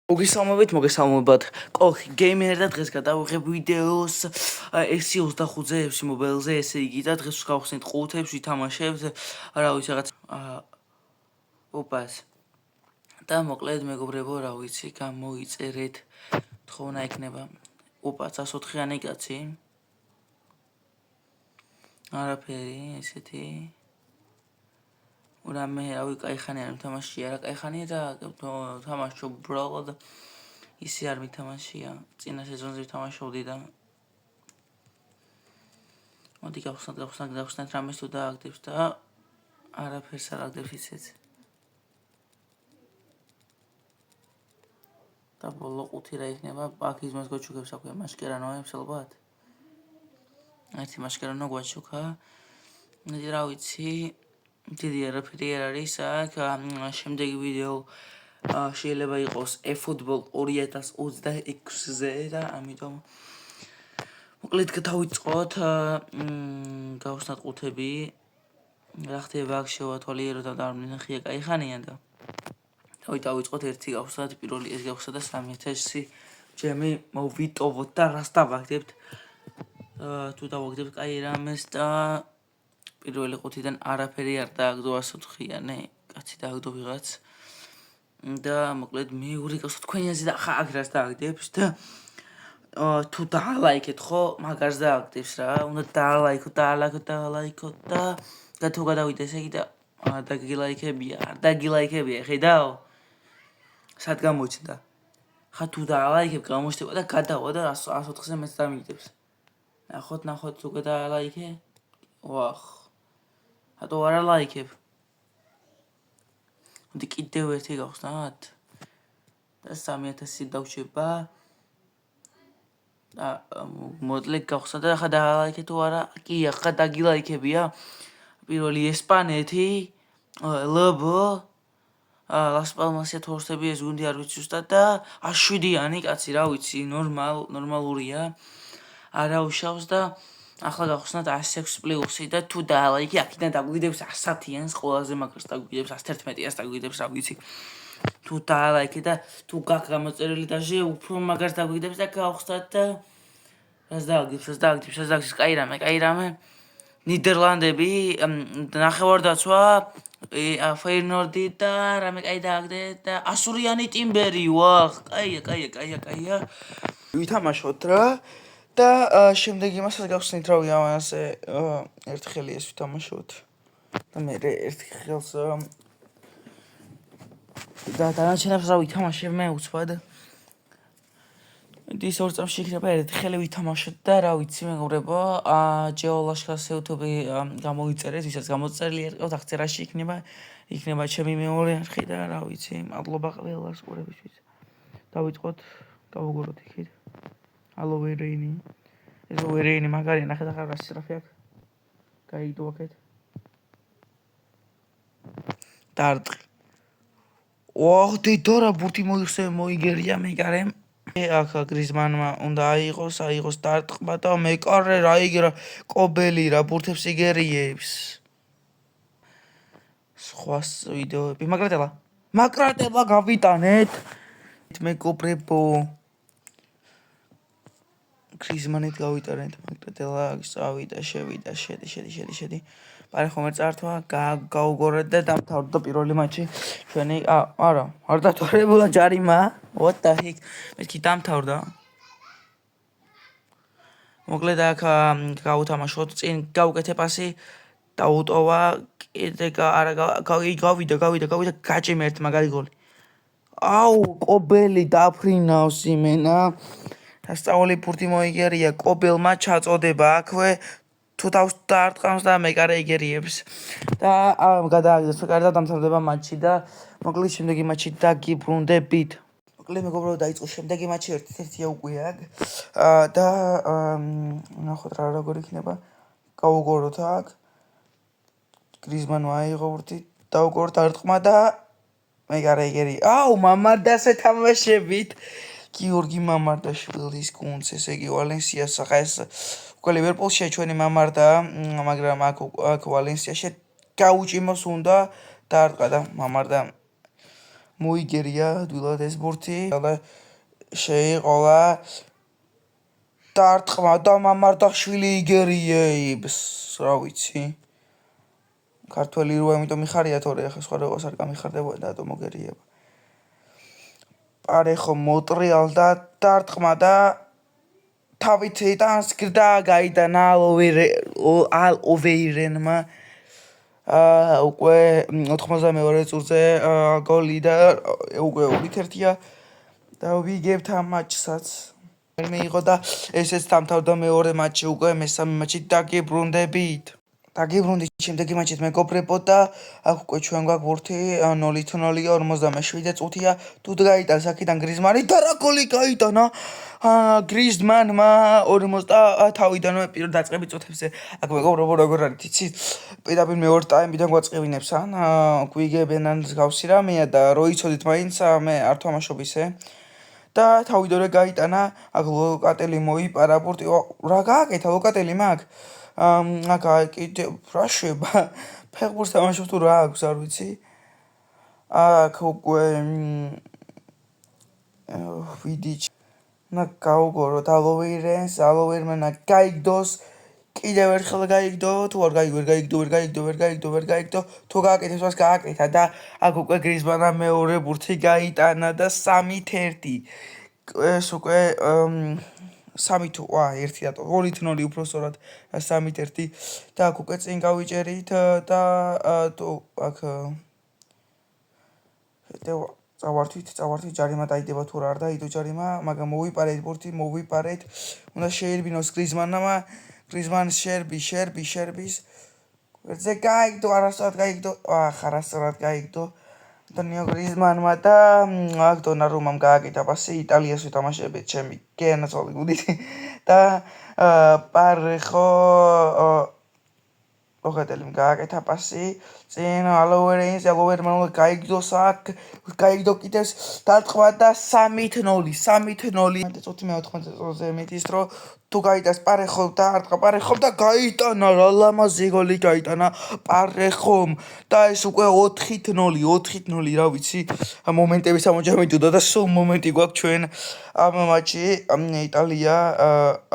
მოგესალმებათ, კოლხი გეიმერ და დღეს გადავიღებ ვიდეოს FC 25-ზე FC მობილზე, ესე იგი და დღეს გავხსნით 5-ებს ვითამაშებთ, რა ვიცი რაღაც ოპას. და მოკლედ მეგობრებო, რა ვიცი, გამოიწერეთ, თხოვნა იქნება. ოპა 104-იანი კაცი. არაფერი, ესეთი. ურამე, რავი, кайხანი არ მითამაშია, რა кайხანია და თამაშობ ბრალად ისე არ მითამაშია, წინა სეზონზე ვთამაშობდი და მოდი გავხსნათ რამეს თუ დააგდებს და არაფერს არ აგდებს ისეც. და ბოლო 5 რა იქნება, აქ იზმას გოჩუქებს აქვე მაშკერანოებს ალბათ. ერთი მაშკერანო გვაჩუქა. მე რა ვიცი, დიდი არაფერი არ არის აქ, შემდეგი ვიდეო შეიძლება იყოს eFootball 2026-ზე და ამიტომ მოკლედ დავიწყოთ, გავხსნათ 5-ები. რა ხდება აქ შევათვალიეროთ და არ მინახია кайხანია და დავიწყოთ ერთი გავხსნათ, პირველი ეს გავხსნათ და 3000 ჯემი მოვიტოვოთ და რას დავაგდებთ. თუ დავაგდებთ კაი რამეს და პირველი 5-დან არაფერი არ დააგდო 104-იანი, კაცი დააგდო ვიღაც. და მოკლედ მეორე გავხსნათ თქვენიაზე და ხა აქ რას დააგდებს და თუ დაალაიქეთ ხო, მაგას დააგდებს რა, უნდა დაალაიქოთ და თუ გადავიდე ესე იგი და დაგილაიქებია, არ დაგილაიქებია, ხედავ? სად გამოჩნდა? ხა თუ დაალაიქებ გამოჩნდება და გადავა და 104-ზე მეც დამიგდებს. ნახოთ თუ გადაალაიქე? ვახ. რატო არ ალაიქებ? მოდი კიდევ ერთი გავხსნათ და 3000 დავჩება. და მოკლედ გავხსნათ და ხა დაალაიქე თუ არა? კი, ხა დაგილაიქებია. პირველი ესპანეთი, ლბ, ლას პალმასია თორსები ეს გუნდი არ ვიცი ზუსტად და 7-იანი კაცი, რა ვიცი, ნორმალურია. არა უშავს და ახლა გავხსნათ 106 პლუსი და თუ დაალაიქე, აქედან დაგვიდებს 110-იანს, ყველაზე მაგას დაგვიდებს 111-იანს დაგვიდებს, რა ვიცი. თუ დაალაიქე და თუ გაქვს გამოწერილი დაჟე, უფრო მაგას დაგვიდებს და გავხსნათ და რას დააგდებს, კაი რამე. ნიდერლანდები, ნახევარდაცვა, ფეინორდი და რამე კაი დააგდეთ და ასურიანი ტიმბერი, ვახ, კაია. ვითამაშოთ რა და შემდეგ იმასაც გავხსნით, რავი, ამაზე ერთხელი ეს ვითამაშოთ და მე ერთი ხელს და დანარჩენებს რა ვითამაშებ მე უცბად. ის 2 წამში იქნება ერთხელი ვითამაშოთ და რა ვიცი მეგობრებო, ჯეოლაშქას YouTube-ი გამოიწერეთ, ვისაც გამოწერილი ერყევთ, აღწერაში იქნება ჩემი მეორე არხი და რა ვიცი, მადლობა ყველას ყურებისთვის. დავიწყოთ, გავუგოროთ იქით. ალო ვერეინი. ეს ვერეინი მაგარია, ნახეთ ახლა რა სწრაფი აქვს. გაიგდო აქეთ. დარტყი. ოღ დედარა ბურთი მოიგერია მეკარემ. აქ გრიზმანმა უნდა აიღოს დარტყმა და მეკარე რა იგერა კობელი რა ბურთებს იგერიებს. სხვა ვიდეოები მაგრატელა გავიტანეთ მეგობრებო. გრიზმანით გავიტანეთ მაგრატელა, წავიდა, შევიდა, შედი. პარე ხომერ წართვა, გაუგორეთ და დამთავრდა პირველი მატჩი ჩვენი. არა, არ დათვალებულა ჯარიმა. What the heck? მეთქი დამთავრდა. მოკლედ აქ გავუთამაშოთ, წინ გავუკეთე პასი, დაუტოვა, კიდე გავიდა, გაჭიმე ერთ მაგარი გოლი. აუ, კობელი დაფრინავს იმენა. დასწავლი ბურთი მოიგერია, კობელმა ჩაწოდება აქვე. თუ თავს დაარტყამს და მეკარე იგერიებს და გადააგდეს და დამთავრდება მატჩი და მოკლედ შემდეგი მატჩი დაგიბრუნდებით. მოკლედ მეგობრებო, დაიწყო შემდეგი მატჩი, 1-1-ია უკვე აქ და ნახოთ რა როგორ იქნება. გავუგოროთ აქ. გრიზმანმა აიღო ბურთი, დაუგოროთ დარტყმა და მეკარე იგერია. აუ, მამარდასე თამაშებით. გიორგი მამარდაშვილის გუნდს, ესე იგი ვალენსიას, ახლა ეს უკვე ლივერპულშია ჩვენი მამარდა, მაგრამ აქ ვალენსიაში გაუჭიმოს უნდა დაარტყა და მამარდა მოიგერია დვილად ეს ბურთი და შეიყოლა დარტყმა და მამარდაშვილი იგერიებს რა ვიცი ქართველი როა იმიტომ მიხარია თორე ახლა სხვა როას არ გამიხარდებოდა და მოგერიება პარეხო მოტრიალდა დარტყმა და თავით იტანს გრდა გაიტანა ალოვეირენმა უკვე 92 წუთზე გოლი და უკვე 2-1-ია და ვიგებთ ამ მატჩსაც მიიღო და ესეც დამთავრდა მეორე მატჩი უკვე მესამე მატჩი დაგიბრუნდებით დაგიბრუნდით შემდეგი მატჩით მეგობრებო და აქ უკვე ჩვენ გვაქვს 0-0-ია 57 წუთია თუ გაიტანს აქედან გრიზმანი და რა გოლი გაიტანა გრიზმანმა 40 თავიდანვე პირველ დაწყებით წუთებზე აქ მეგობრებო როგორ არის იცით პირდაპირ მეორე ტაიმიდან გვაწყევინებს ან გვიგებენ ან გავსი რამეა და რო იცოდით მაინც მე არ თამაშობისე და თავიდანვე გაიტანა აქ ლოკატელი მოიპარა ბურთი რა გააკეთა ლოკატელი მაგ აქ კიდე რა შეება ფეხბურთს თამაშობს თუ რა აქვს არ ვიცი აქ უკვე ვიდიჩ ნა გაუგორო ალოვერმენა გაიგდოს კიდევ ერთხელ გაიგდო თუ არ გაიგდო თუ გააკეთებს მას გააკეთა და აქ უკვე გრიზმანმა მეორე ბურთი გაიტანა და 3-1 ეს უკვე 3-1 რატო 2-0 უფრო სწორად 3-1 და აქ უკვე წინ გავიჭერით და თუ აქ წავართვით ჯარიმა დაიდება თუ რა არ დაიდო ჯარიმა მაგრამ მოვიპარეთ ბურთი უნდა შეერბინოს გრიზმანს შერბის ზე გაიგდო არასწორად გაიგდო დანიო გრიზმანმა და აქ დონარუმამ გააკეთა პასი იტალიას ვეთამაშებით ჩემი გენაცვალე გუდით და პარეხო ლოკატელიმ გააკეთა პასი წინ ალოვერმანმა გაიგდო კიდევ დარტყმა და 3-0 წუთი მე-80 წუთზე მიდის რომ თუ გაიტანს პარეხომ და გაიტანა რა ლამაზი გოლი გაიტანა პარეხომ და ეს უკვე 4-0 რა ვიცი მომენტების ამოჯამედოდა და სულ მომენტი გვაქვს ჩვენ ამ მატჩი იტალია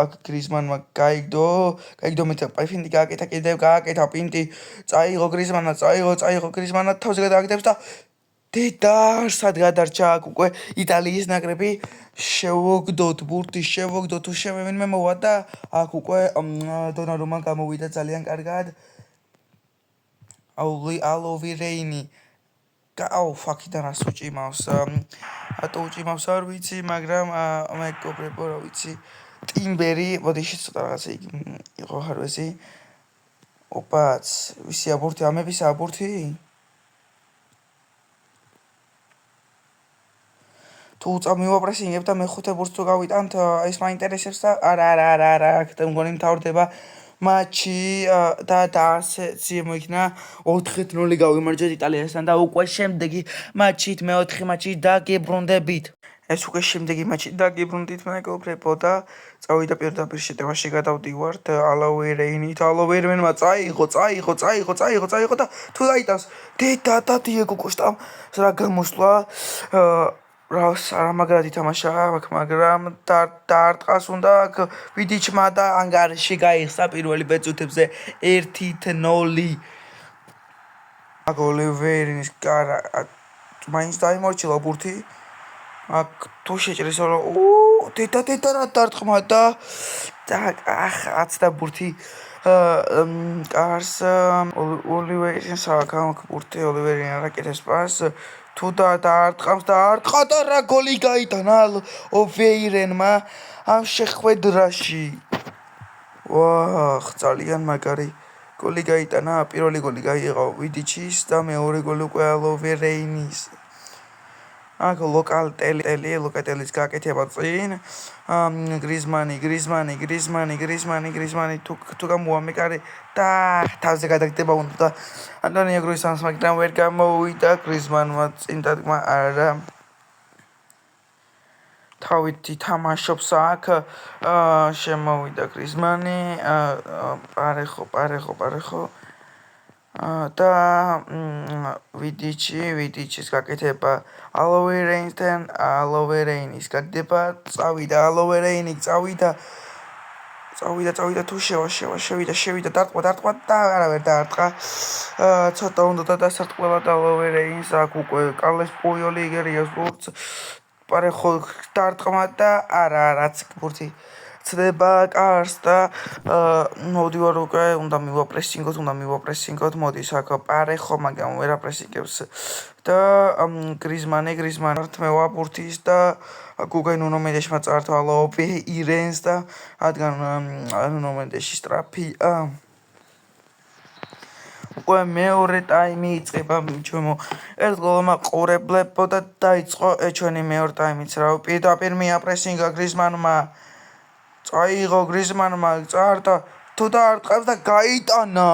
აქ გრიზმანმა გაიგდო მეტა პაიფინდი გააკეთა კიდევ გააკეთა პინტი წაიღო გრიზმანა თავზე გადააკეთებს და დედარსად გადარჩა აქ უკვე იტალიის ნაკრები შევოგდოთ ბურთი თუ შევევინმე მოვა და აქ უკვე დონარუმან გამოვიდა ძალიან კარგად ალოვირეინი ფაქიდან რას უჭიმავს არ ვიცი მაგრამ მეგობრებო რა ვიცი ტიმბერი ბოდიში ცოტა რაღაცა იყო ხარვეზი ოპაც ვისია ბურთი ამებისა ბურთი თუ წამივაპრესინგებ და მეხუთე ბურთს თუ გავიტანთ ეს მაინტერესებს და არა აქ მგონი მთავრდება მატჩი და ასეც მოიქნა 4-0 გავიმარჯვეთ იტალიასთან და უკვე შემდეგი მატჩით მეოთხე მატჩი დაგიბრუნდებით ეს უკვე შემდეგი მატჩი დაგიბრუნდით მეგობრებო და წავიდა პირდაპირ შეტევაში გადავდივართ ალოვერმენმა წაიღო და თუ გაიტანს და დიეგო კოშტამ რა გამოსვლა რამაგრად ითამაშა აქ მაგრამ დარტყას უნდა აქ ვიდიჩმა და ანგარიში გაიხსნა პირველი ბეწუთებზე 1-0 აქ ოლივერინის კარა მაინც დაიმორჩილა ბურთი აქ თუ შეჭრის დედა რა დარტყმა და აცდა ბურთი კარს ოლივერინს აქ ბურთი ოლივერინი არ აკეთებს პას თუ დაარტყამს და რა გოლი გაიტანა ოვეირენმა ამ შეხვედრაში ძალიან მაგარი გოლი გაიტანა პირველი გოლი გაიღო ვიდიჩის და მეორე გოლი უკვე ალოვერეინის აქ ლოკატელის გააკეთება წინ გრიზმანი თუ გამოვამეკარე და თავზე გადაგდება უნდა და ანტონიო გრიზმანს მაგრამ ვერ გამოვიდა გრიზმანმა წინ დადგმა არა თავით ითამაშობს აქ შემოვიდა გრიზმანი პარეხო და ვიდიჩის გაკეთება ალოვერეინთან ალოვერეინის გაკეთება წავიდა ალოვერეინი წავიდა თუ შევიდა დარტყმა და არავერ დაარტყა ცოტა უნდა დასარტყმელად ალოვერეინს აქ უკვე კარლეს პუიოლი იგერიებს ბურთს პარეხო დარტყმა და არაც ბურთი ცდება კარს და მოვდივარ უკვე უნდა მივაპრესინგოთ მოდის აქ პარეხო მაგრამ ვერ აპრესინგებს და გრიზმანი რთმევა ბურთის და გუგა ნუნო მენდეშმა წართა ალოვერეინს და რადგან ნუნო მენდეში სტრაფი უკვე მეორე ტაიმი იწყება ჩემო ერთ გოლმა ყურებლებო და დაიწყო ჩვენი მეორე ტაიმიც რა პირდაპირ მიაპრესინგა გრიზმანმა წაიღო გრიზმანმა წარდა თუ დაარტყევს და გაიტანა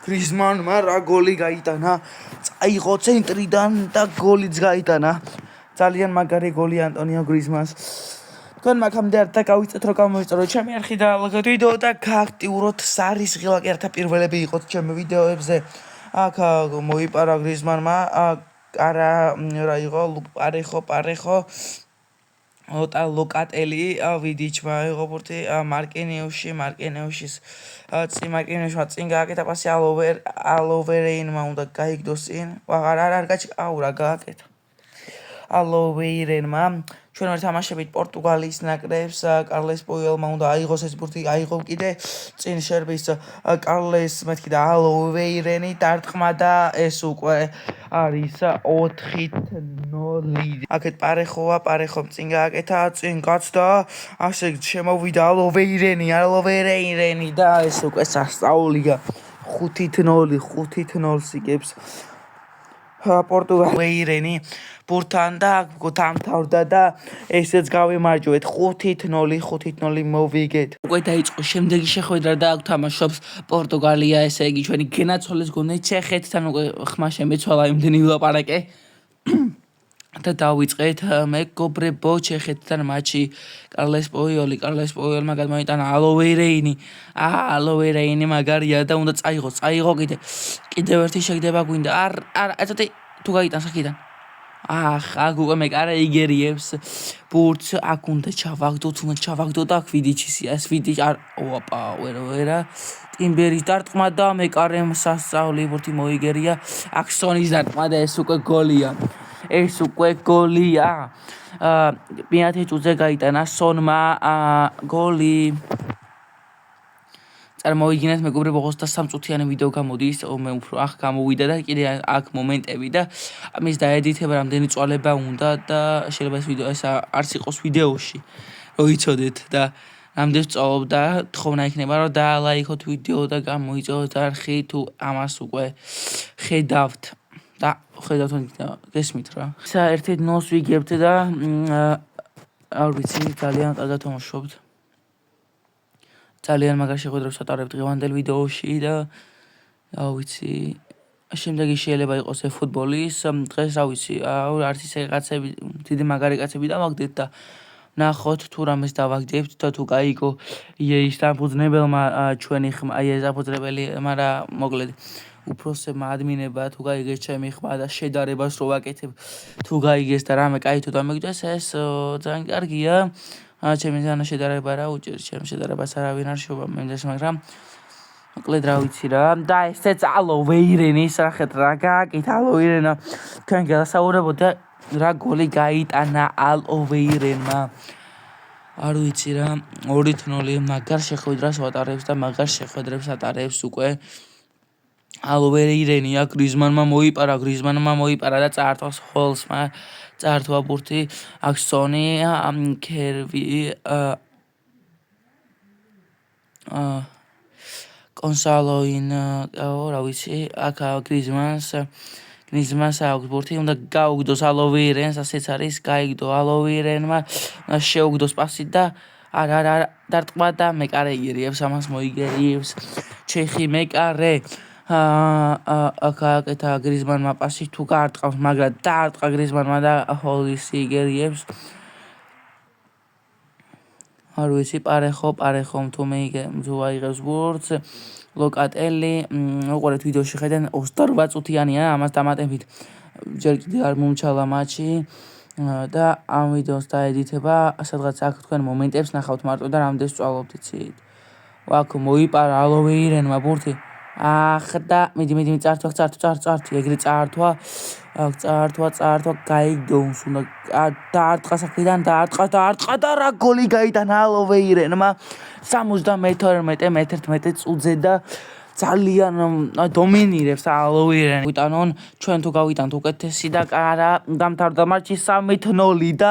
გრიზმანმა რა გოლი გაიტანა წაიღო ცენტრიდან და გოლიც გაიტანა ძალიან მაგარი გოლი ანტონიო გრიზმანს თქვენ მაგამდე არ დაგავიწეთ რომ გამოვიწოდოთ ჩემი არხი და ლაიქოთ ვიდეო და გააქტიუროთ სარისხილაკი ერთა პირველები იყოთ ჩემი ვიდეოებზე აქ მოიპარა გრიზმანმა არა რა იყო პარეხო ოტა ლოკატელი ვიდიჩმა იყო ბურთი მარკინეუშის წინ გააკეთა პასი ალოვერეინმა უნდა გაიგდოს წინ არ გაჩაურა გააკეთა ალოვერეინმა ჩვენ ვერ თამაშებით პორტუგალიის ნაკრებს კარლეს პუიოლმა უნდა აიღოს ეს ბურთი აიღო კიდე წინ შერბის კარლეს მეთქი და ალოვერეინი დარტყმა და ეს უკვე არის 4-0 აქეთ პარეხომ წინ გააკეთა წინ გაცდა ასე შემოვიდა ალოვერეინი და ეს უკვე სასწაულია 5-0 იგებს პორტუგალია ბურთთან და დამთავრდა და ესეც გავიმარჯვეთ 5-0 მოვიგეთ უკვე დაიწყო შემდეგი შეხვედრა და აქ თამაშობს პორტუგალია ესე იგი ჩვენი გენაცვალეს გონდეთ ჩეხეთთან უკვე ხმა შემეცვალა იმდენი ვილაპარაკე და დავიწყეთ მეგობრებო ჩეხეთთან მატჩი კარლეს პუიოლმა გადმოიტანა ალოვერეინი მაგარია და უნდა წაიღო კიდევ ერთი შეგდება გვინდა არ ეცოდი თუ გაიტანს აქედან აქ უკვე მეკარე იგერიებს ბურთს აქ უნდა ჩავაგდოთ აქ ვიდიჩისია ეს ვიდიჩი ოპა ვერა ტიმბერის დარტყმა და მეკარემ სასწაული ბურთი მოიგერია აქ სონის დარტყმა და ეს უკვე გოლია მეათე წუთზე გაიტანა სონმა გოლი წარმოვიდგინეთ მეგობრებო 23 წუთიანი ვიდეო გამოდის მე უფრო ახ გამოვიდა და კიდე აქ მომენტები და ამის დაედიტება რამდენი წვალება უნდა და შეიძლება ეს ვიდეო ეს არც იყოს ვიდეოში რომ იცოდეთ და რამდენი წვალობ და თხოვნა იქნება რომ დაალაიქოთ ვიდეო და გამოიწოდოთ არხი თუ ამას უკვე ხედავთ გესმით რა ისა 1-0 ვიგებთ და არ ვიცი ძალიან კარგად თამაშობთ ძალიან მაგარ შეხვედრებს ვატარებ დღევანდელ ვიდეოში და რა ვიცი შემდეგი შეიძლება იყოს ფუტბოლის დღეს რა ვიცი არც ისე კაცები დიდი მაგარი კაცები დავაგდეთ და ნახოთ თუ რამეს დავაგდებთ და თუ გაიგო ის დამფუძნებელმა ჩვენი ხმა ეს დამფუძნებელი მაგრამ მოკლედ უფროსებმა ადმინება თუ გაიგეს ჩემი ხმა და შედარებას რო ვაკეთებ თუ გაიგეს და რამე კაი თუ დამეგდეს ეს ძალიან კარგია ჩემი ზანა შედარება რა უჭერს ჩემ შედარებას არავინ არ შობა მენდეს მაგრამ მოკლედ რა ვიცი რა და ესეც ალოვერეინის სახეთ რა გააკეთა ალოვერეინა თქვენ გასაუბრებოდ და რა გოლი გაიტანა ალოვერეინმა არ ვიცი რა 2-0 მაგარ შეხვედრას ვატარებს და მაგარ შეხვედრებს ატარებს უკვე ალოვერეინი აქ გრიზმანმა მოიპარა და წაართვას ჰოლსმა წაართვა ბურთი აქ სონი კერვი კონსალოინ რა ვიცი აქ გრიზმანს აქვს ბურთი უნდა გაუგდოს ალოვერეინს ასეც არის გაიგდო ალოვერეინმა შეუგდოს პასი და არა დარტყმა და მეკარე იგერიებს ამას მოიგერიებს ჩეხი მეკარე აკაკეთა გრიზმანმა პასი თუ გაარტყავს მაგრამ დაარტყა გრიზმანმა და ჰოლისი იგერიებს არ ვიცი, პარეხომ თუ მეიგე თუ აიღებს ბურთს, ლოკატელი, უყურეთ ვიდეოში ხედენ 28 წუთიანია, ამას დამატებით ჯერ კიდე არ მომჩალა მატჩი და ამ ვიდეოს დაედიტება, სადღაც აქ თქვენ მომენტებს ნახავთ მარტო და რამდენს წვალობთ იცით. აქ მოიპარა ალოვეირენმა ბურთი. და მიდი წართვა, ეგრე წართვა, გაიგდოუნს უნდა დაარტყა საქმიდან, დაარტყა და რა გოლი გაიტანა ალოვეირენმა 72 წუთზე და ძალიან დომინირებს ალოვეირენი. ვიტანონ ჩვენ თუ გავიტანთ უკეთესი და არა დამთავრდა მატჩი 3-0 და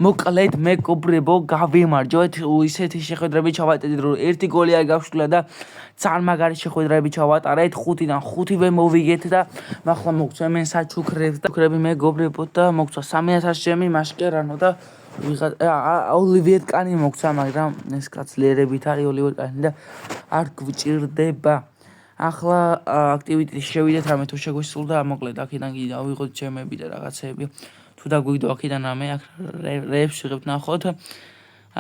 მოკლედ მეგობრებო გავიმარჯვეთ. ისეთი შეხვედრები ჩავატარეთ რომ ერთი გოლი არ გავშვილა და ძალიან მაგარი შეხვედრები ჩავატარეთ 5-დან 5-ვე მოვიგეთ და ახლა მოგწვა მე საჩუქრებს და ჩუქრები მეგობრებო და მოგწვა 3000 ჩემი მაშკერანო და ოლივიერ კანი მოგწვა მაგრამ ეს კაცლიერებით არის ოლივიერ კანი და არ გვჭირდება. ახლა აქტივიტეტში შევიდეთ რამე თუ შეგვისრულდა მოკლედ აქედან კი დავიღოთ ჩემები და რაღაცეები თუ დაგვიგდო აქედან რამე აქ რეებს ვიღებთ ნახოთ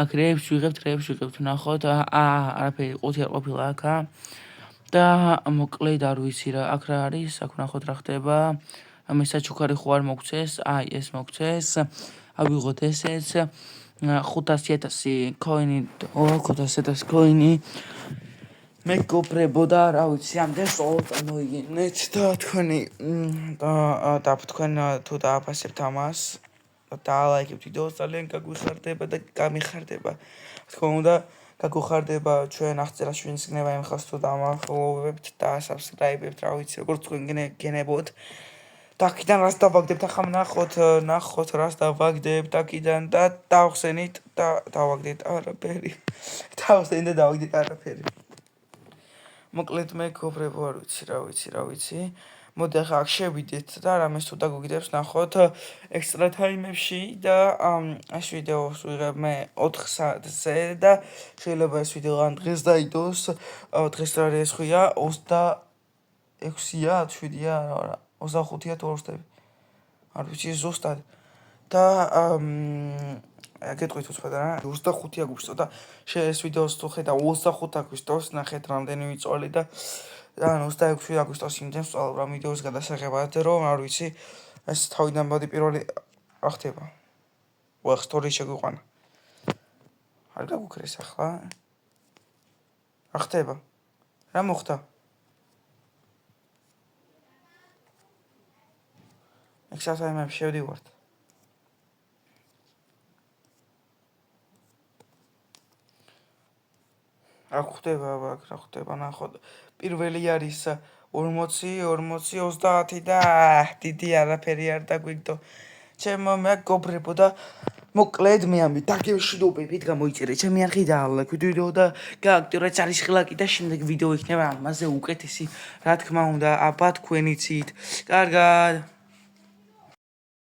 აქ რეებს ვიღებთ ნახოთ არაფერი ყუთი არ ყოფილა აქ და მოკლედ არ ვიცი რა აქ რა არის აქ ნახოთ რა ხდება ამის საჩუქარი ხო არ მოგცეს ეს მოგცეს ავიღოთ ესეც 500,000 კოინი 500,000 კოინი მეგობრებო და რა ვიცი ამდენს მოიგინეთ და თქვენი თქვენ თუ დააფასებთ ამას და ლაიქებთ ვიდეოს ძალიან გაგვიხარდება და გამიხარდება თქო უნდა გაგვიხარდება ჩვენ აღწერაში ვინც გნება იმ ხალხს თუ დამახლოვებთ და subscribe-ებთ რა ვიცი როგორც თქვენ გენებოთ და აქედან რას დავაგდებთ ახლა ნახოთ რას დავაგდებთ აქედან და დავხსენით და დავაგდეთ არაფერი მოკლედ მეგობრებო არ ვიცი რა ვიცი მოდი ახლა აქ შევიდეთ და რამეს თუ დაგვიგდებს ნახოთ ექსტრა ტაიმებში და ეს ვიდეოს ვიღებ მე 4 საათზე და შეიძლება ეს ვიდეო ან დღეს დაიდოს დღეს რა არის ეს ხია 26-ია 7-ია არა 25-ია თუ არ ვხდები არ ვიცი ზუსტად და გეტყვით უცბად რა 25 აგვისტო და ეს ვიდეოს თუ ხედავ 25 აგვისტოს ნახეთ რამდენი ვიწვალე და ან 26 აგვისტოს იმდენს ვწვალებ რა ვიდეოს გადასაღებად რომ არ ვიცი ეს თავიდან მოდი პირველი რა ხდება სტორი შეგვიყვანა არ გაგვიქრეს ახლა რა ხდება რა მოხდა ექსტრაიმებში შევდივართ რა ხდება ნახოთ პირველი არის 40 და დიდი არაფერი არ დაგვიგდო ჩემო მეგობრებო და მოკლედ მე ამი დაგემშვიდობებით გამოიწერე ჩემი არხი და ლაიქით ვიდეო და გააქტიურეთ ჯარისხილაკი და შემდეგ ვიდეო იქნება ამაზე უკეთესი რა თქმა უნდა აბა თქვენიცით კარგად